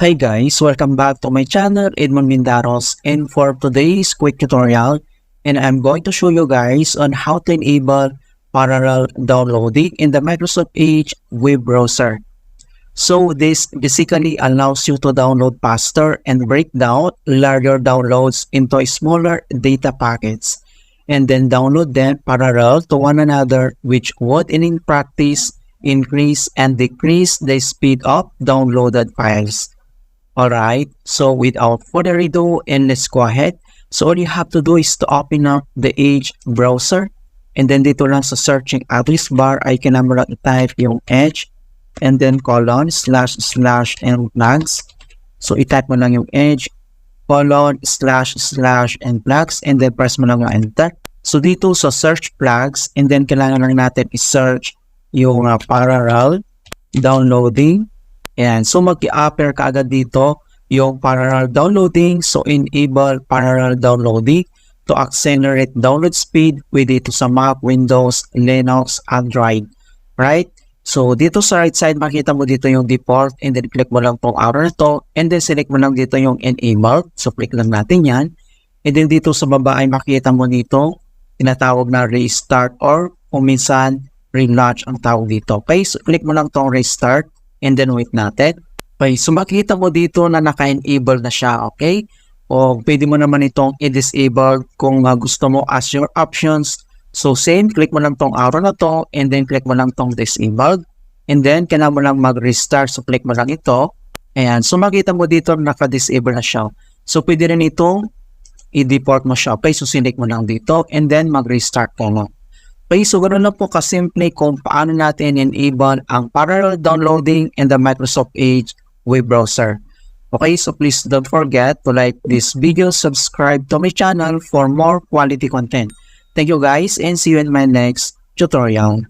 Hi guys, welcome back to my channel, Edmund Mindaros, and for today's quick tutorial, and I'm going to show you guys on how to enable parallel downloading in the Microsoft Edge web browser. So this basically allows you to download faster and break down larger downloads into smaller data packets, and then download them parallel to one another, which would in practice increase and decrease the speed of downloaded files. Alright, so without further ado, and let's go ahead. So all you have to do is to open up the Edge browser, and then dito lang sa searching address bar ay kailangan lang i-type yung Edge, and then colon // and plugs. So i-type mo lang yung Edge, colon // and plugs, and then press mo lang yung enter. So dito sa search plugs, and then kailangan lang natin i-search yung parallel downloading. And so mag-i-appear kaagad dito yung parallel downloading. So enable parallel downloading to accelerate download speed with dito sa Mac, Windows, Linux, Android. Right? So dito sa right side makita mo dito yung default, and then click mo lang tong arrow na to, and then select mo lang dito yung enable. So click lang natin yan. And then dito sa baba ay makita mo dito tinatawag na restart, or kung minsan relaunch ang tawag dito. Okay? So click mo lang tong restart. And then wait natin. Okay, so makita mo dito na naka-enable na siya, okay? O pwede mo naman itong i-disable kung gusto mo as your options. So same, click mo lang tong arrow na to, and then click mo lang tong disabled. And then kailangan mo lang mag-restart, so click mo lang ito. Ayan, so makita mo dito naka-disable na siya. So pwede rin itong i-deport mo siya, okay? So select mo lang dito, and then mag-restart ka lang. Okay, so ganoon lang po kasimple kung paano natin enable ang parallel downloading in the Microsoft Edge web browser. Okay, so please don't forget to like this video, subscribe to my channel for more quality content. Thank you guys, and see you in my next tutorial.